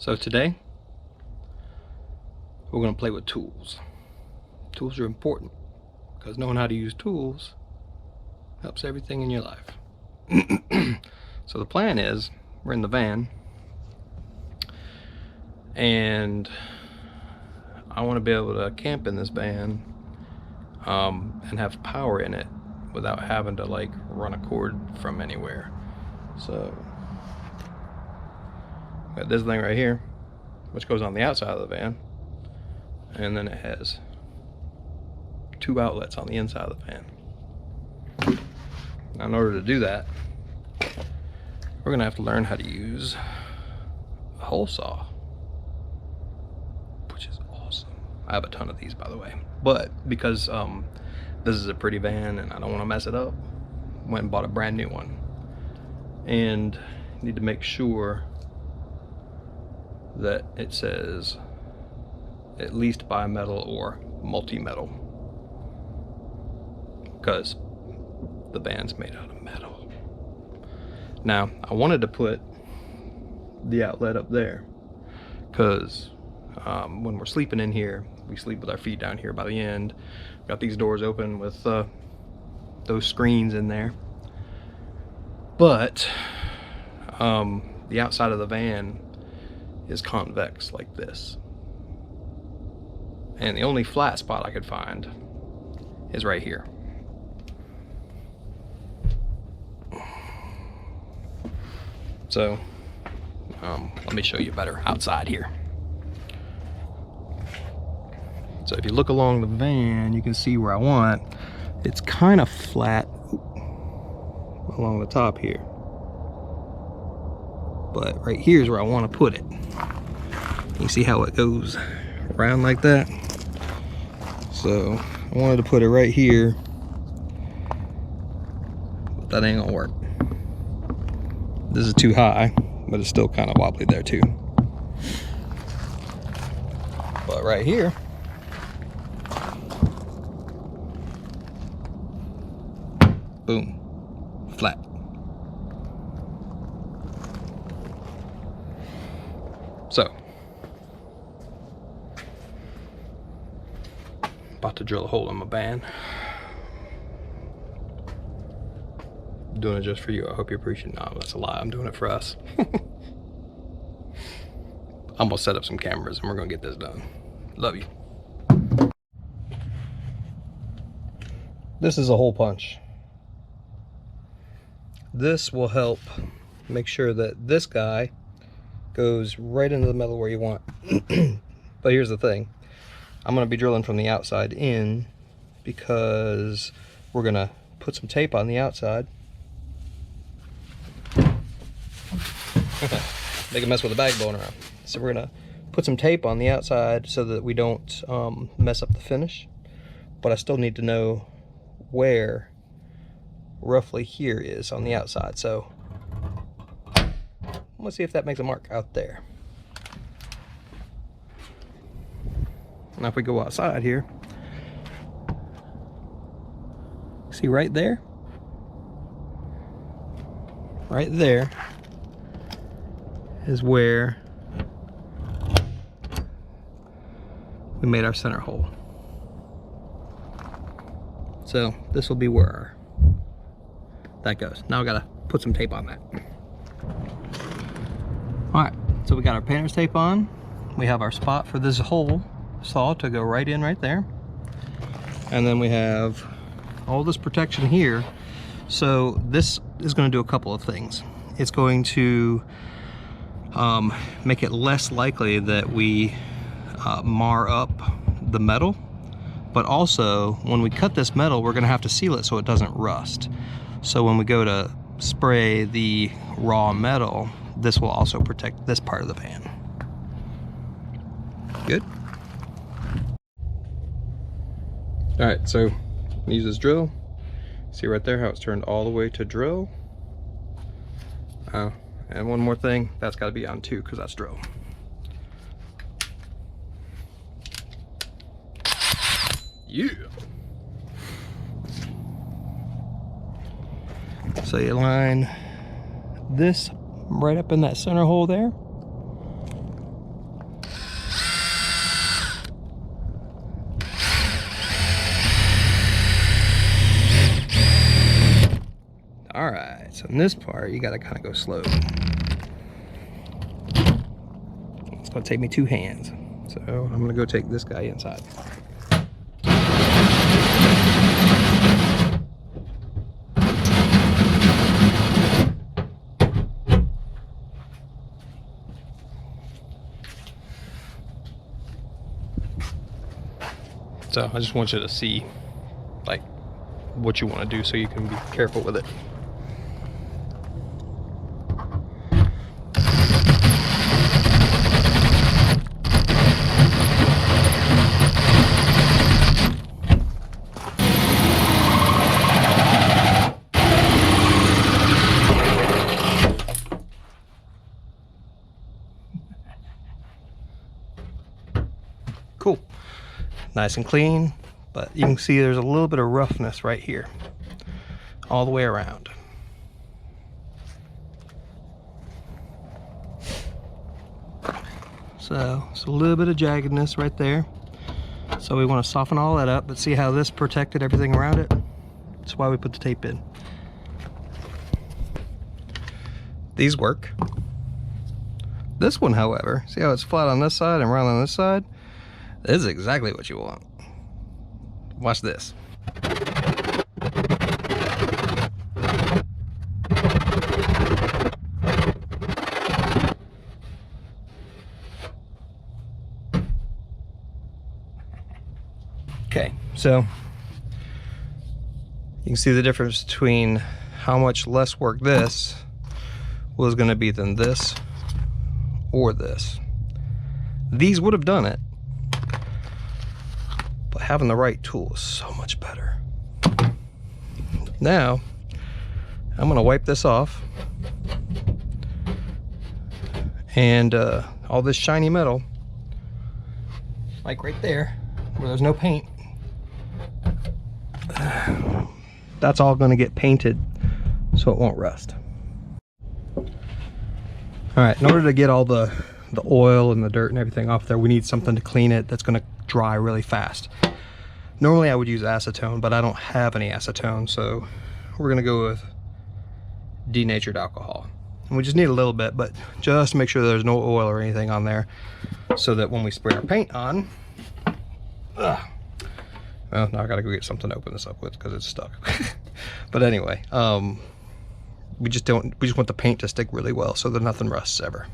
So today, we're going to play with tools. Tools are important because knowing how to use tools helps everything in your life. So the plan is, we're in the van, and I want to be able to camp in this van and have power in it without having to like run a cord from anywhere. So got this thing right here, which goes on the outside of the van, and then it has 2 outlets on the inside of the van. Now, in order to do that, we're gonna have to learn how to use a hole saw, which is awesome. I have a ton of these, by the way, but because this is a pretty van and I don't want to mess it up, went and bought a brand new one, and need to make sure that it says at least bimetal or multi-metal, because the van's made out of metal. Now, I wanted to put the outlet up there because when we're sleeping in here, we sleep with our feet down here by the end. Got these doors open with those screens in there, but the outside of the van is convex like this, and the only flat spot I could find is right here. So let me show you better outside here. So if you look along the van, you can see where I want. It's kind of flat along the top here, but right here is where I want to put it. You see how it goes around like that? So I wanted to put it right here, but that ain't gonna work. This is too high, but it's still kind of wobbly there too. But right here, boom, flat. So, about to drill a hole in my van. Doing it just for you. I hope you appreciate it. No, that's a lie. I'm doing it for us. I'm gonna set up some cameras and we're gonna get this done. Love you. This is a hole punch. This will help make sure that this guy goes right into the metal where you want. But here's the thing. I'm gonna be drilling from the outside in because we're gonna put some tape on the outside. Make a mess with the bag blowing around. So we're gonna put some tape on the outside so that we don't mess up the finish. But I still need to know where roughly here is on the outside. So let's see if that makes a mark out there. Now if we go outside here, see right there? Right there is where we made our center hole. So this will be where that goes. Now I gotta put some tape on that. All right, so we got our painter's tape on. We have our spot for this hole saw to go right in right there. And then we have all this protection here. So this is going to do a couple of things. It's going to make it less likely that we mar up the metal, but also when we cut this metal, we're going to have to seal it so it doesn't rust. So when we go to spray the raw metal, this will also protect this part of the van. Good. All right, so use this drill. See right there how it's turned all the way to drill. And one more thing, that's got to be on too, because that's drill. Yeah. So you line this right up in that center hole there. So in this part, you gotta kind of go slow. It's gonna take me 2 hands. So I'm gonna go take this guy inside. So I just want you to see like what you want to do so you can be careful with it. Cool. Nice and clean, but you can see there's a little bit of roughness right here all the way around. So it's a little bit of jaggedness right there, so we want to soften all that up. But see how this protected everything around it? That's why we put the tape in. These work. This one, however, see how it's flat on this side and round on this side? This is exactly what you want. Watch this. Okay, so you can see the difference between how much less work this was going to be than this or this. These would have done it, but having the right tool is so much better. Now, I'm gonna wipe this off, and all this shiny metal, like right there, where there's no paint, that's all gonna get painted so it won't rust. All right, in order to get all the oil and the dirt and everything off there, we need something to clean it that's gonna dry really fast. Normally I would use acetone, but I don't have any acetone, so we're gonna go with denatured alcohol. And we just need a little bit, but just to make sure there's no oil or anything on there, so that when we spray our paint on, well, now I gotta go get something to open this up with because it's stuck. But anyway, we just want the paint to stick really well so that nothing rusts ever.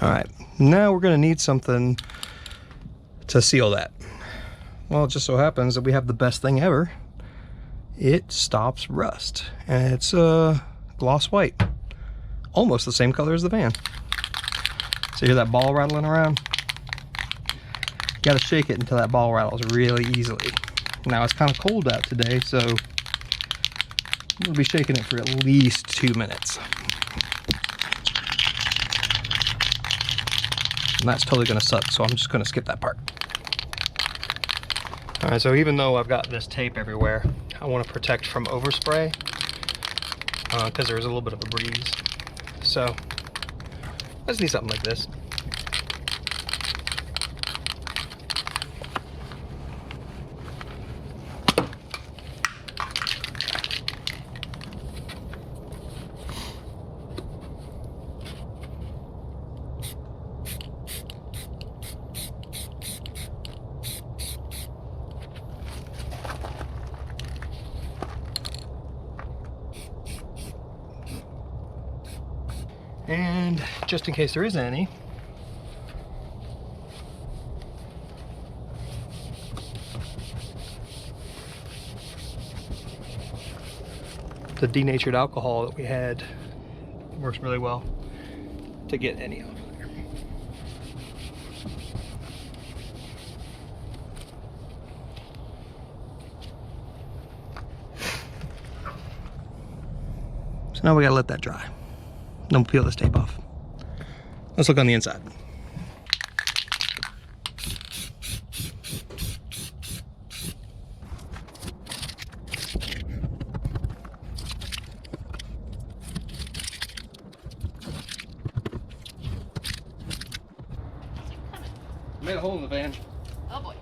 All right, now we're gonna need something to seal that. Well, it just so happens that we have the best thing ever. It stops rust, and it's gloss white, almost the same color as the van. So you hear that ball rattling around? You gotta shake it until that ball rattles really easily. Now it's kind of cold out today, so we'll be shaking it for at least 2 minutes. And that's totally gonna suck, so I'm just gonna skip that part. All right, so even though I've got this tape everywhere, I want to protect from overspray because there's a little bit of a breeze. So I just need something like this. And just in case there is any, the denatured alcohol that we had works really well to get any off of there. So now we gotta let that dry. Then we'll peel this tape off. Let's look on the inside. Made a hole in the van. Oh boy.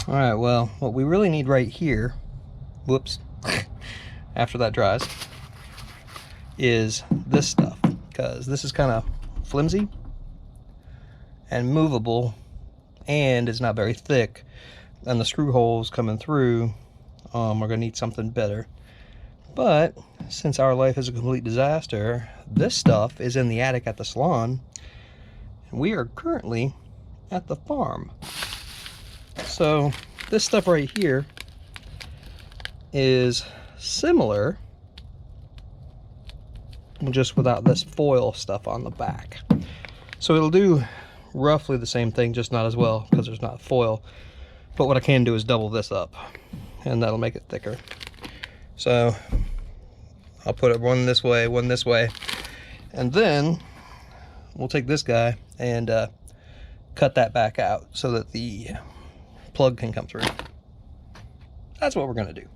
All right, well, what we really need right here, whoops, after that dries, is this stuff, because this is kind of flimsy and movable and it's not very thick, and the screw holes coming through are going to need something better. But since our life is a complete disaster, this stuff is in the attic at the salon, and we are currently at the farm. So this stuff right here is similar, just without this foil stuff on the back. So it'll do roughly the same thing, just not as well because there's not foil. But what I can do is double this up, and that'll make it thicker. So I'll put it one this way, and then we'll take this guy and cut that back out so that the plug can come through. That's what we're going to do.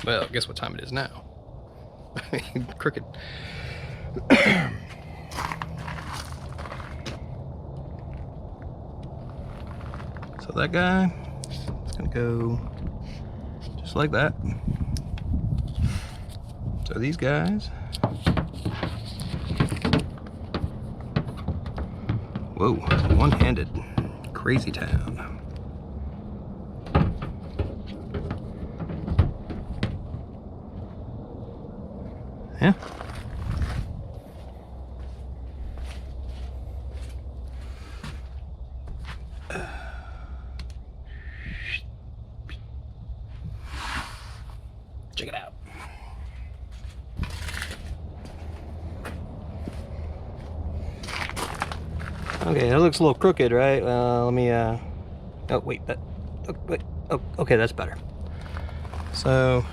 Well, guess what time it is now? Crooked. So that guy is gonna go just like that. So these guys, whoa, one-handed, crazy town. Yeah. Check it out. Okay, that looks a little crooked, right? Let me, oh, wait, that, oh, wait, oh, okay, that's better. So,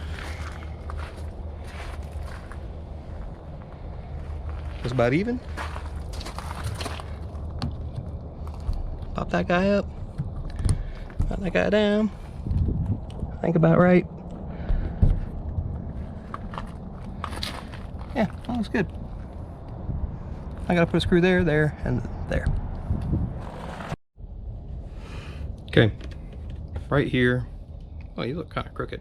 it's about even. Pop that guy up. Pop that guy down. I think about right. Yeah, that looks good. I gotta put a screw there, there, and there. Okay, right here. Oh, you look kind of crooked.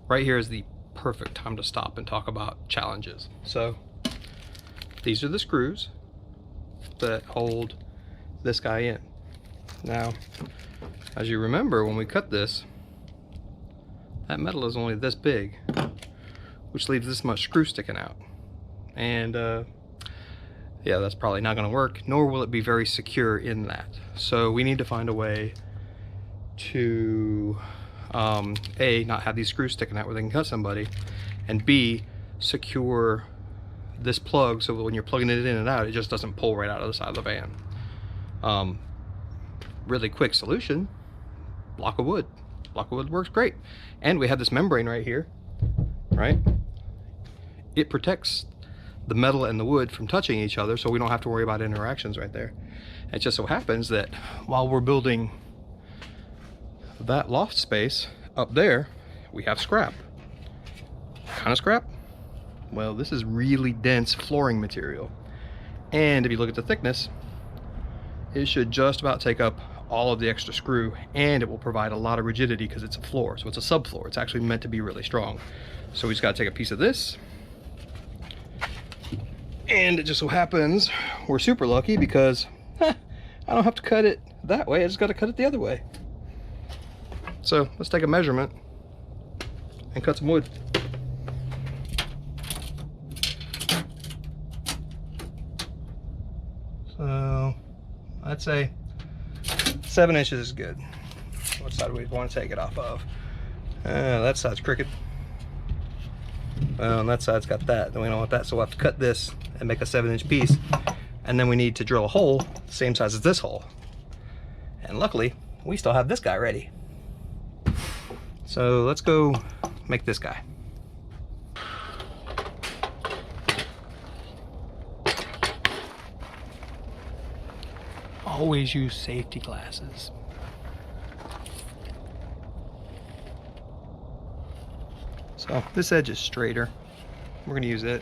Right here is the perfect time to stop and talk about challenges. So, these are the screws that hold this guy in. Now, as you remember, when we cut this, that metal is only this big, which leaves this much screw sticking out. And yeah, that's probably not going to work, nor will it be very secure in that. So we need to find a way to A, not have these screws sticking out where they can cut somebody, and B, secure this plug so that when you're plugging it in and out, it just doesn't pull right out of the side of the van. Really quick solution, block of wood. Block of wood works great. And we have this membrane right here, right? It protects the metal and the wood from touching each other, so we don't have to worry about interactions right there. It just so happens that while we're building that loft space up there, we have scrap. What kind of scrap? Well, this is really dense flooring material. And if you look at the thickness, it should just about take up all of the extra screw, and it will provide a lot of rigidity because it's a floor. So it's a subfloor. It's actually meant to be really strong. So we just got to take a piece of this And it just so happens we're super lucky because I don't have to cut it that way, I just got to cut it the other way. So let's take a measurement and cut some wood. So I'd say 7 inches is good. What side do we want to take it off of? That side's crooked. Well, and that side's got that. Then we don't want that, so we'll have to cut this and make a 7-inch piece. And then we need to drill a hole the same size as this hole. And luckily, we still have this guy ready. So let's go make this guy. Always use safety glasses. So this edge is straighter. We're going to use it.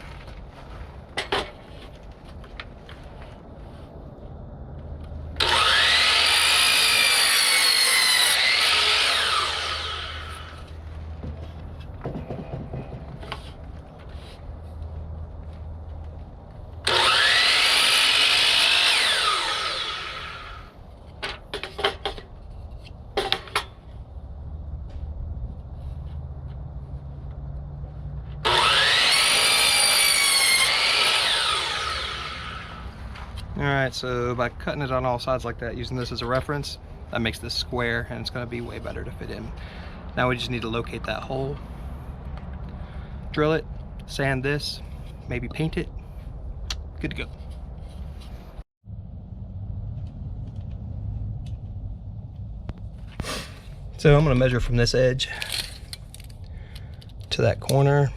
Alright, so by cutting it on all sides like that, using this as a reference, that makes this square and it's going to be way better to fit in. Now we just need to locate that hole, drill it, sand this, maybe paint it, good to go. So I'm going to measure from this edge to that corner.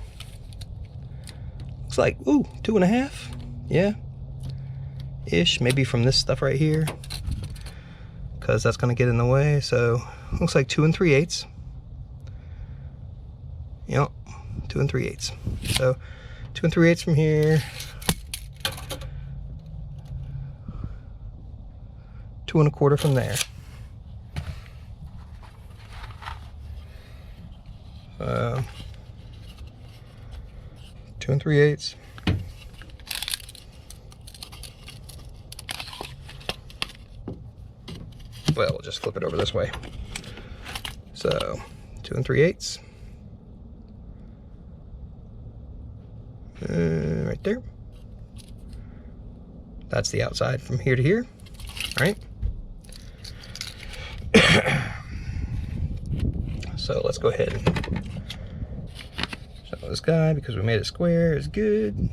Looks like, ooh, 2.5, yeah. Ish, maybe from this stuff right here, because that's going to get in the way. So looks like 2 3/8. Yep, 2 3/8. So 2 3/8 from here, 2 1/4 from there. 2 3/8. Well, we'll just flip it over this way. So 2 3/8. Right there. That's the outside from here to here. All right. So let's go ahead and show this guy, because we made it square, is good.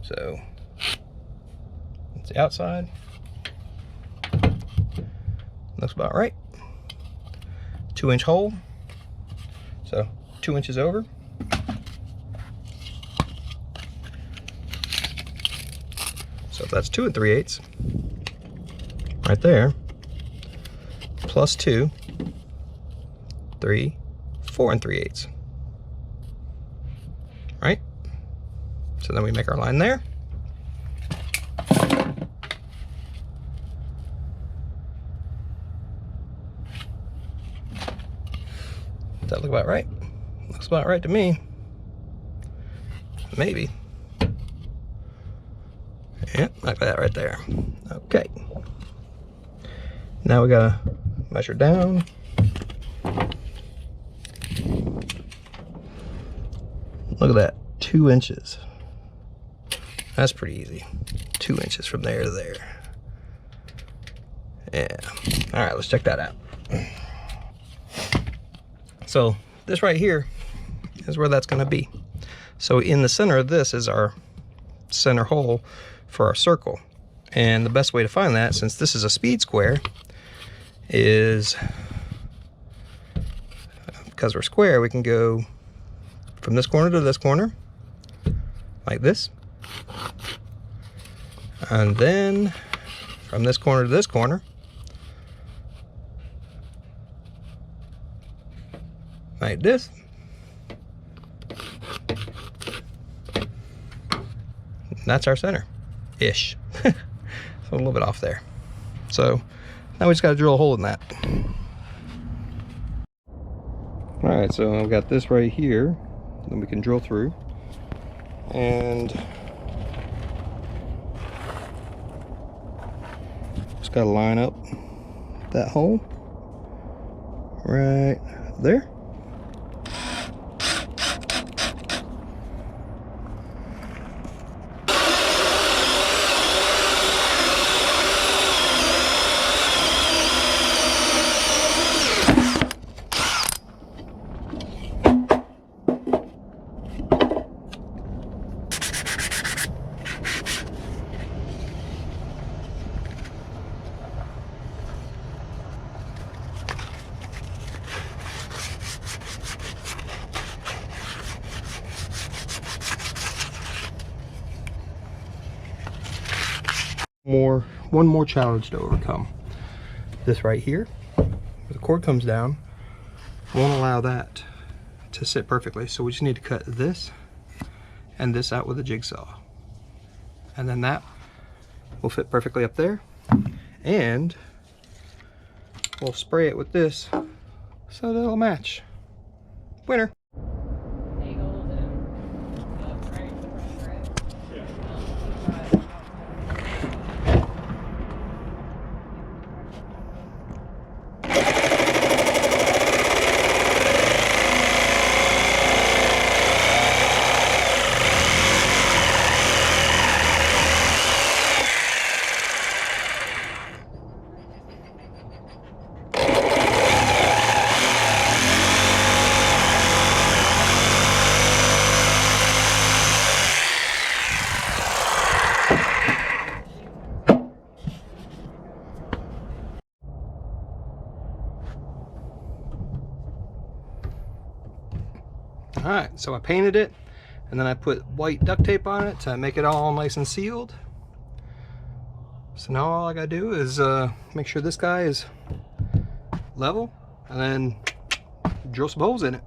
So that's the outside. Looks about right. 2-inch hole, so 2 inches over. So that's 2 3/8 right there, plus 2, 3, 4 3/8. Right? So then we make our line there. Does that look about right? Looks about right to me. Maybe. Yep, like that right there. Okay. Now we gotta measure down. Look at that, 2 inches. That's pretty easy. 2 inches from there to there. Yeah. All right, let's check that out. So this right here is where that's gonna be. So in the center of this is our center hole for our circle. And the best way to find that, since this is a speed square, is because we're square, we can go from this corner to this corner, like this. And then from this corner to this corner, like this. That's our center-ish. So a little bit off there. So now we just got to drill a hole in that. All right, so I've got this right here that we can drill through. And Just gotta line up that hole right there. One more challenge to overcome. This right here, where the cord comes down, won't allow that to sit perfectly. So we just need to cut this and this out with a jigsaw. And then that will fit perfectly up there. And we'll spray it with this so that it'll match. Winner. Alright, so I painted it and then I put white duct tape on it to make it all nice and sealed. So now all I gotta do is make sure this guy is level and then drill some holes in it.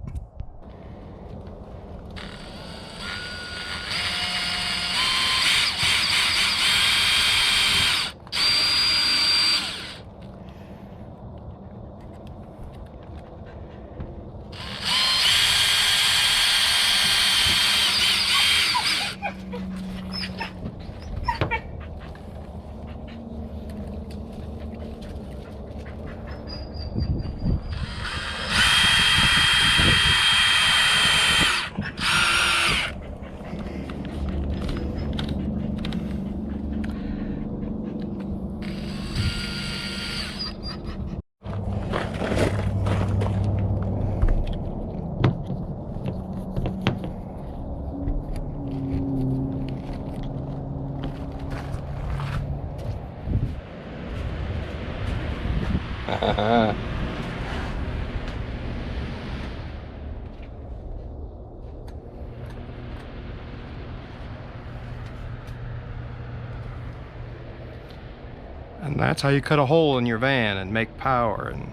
And that's how you cut a hole in your van and make power and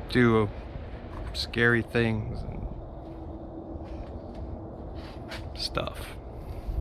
do scary things and stuff.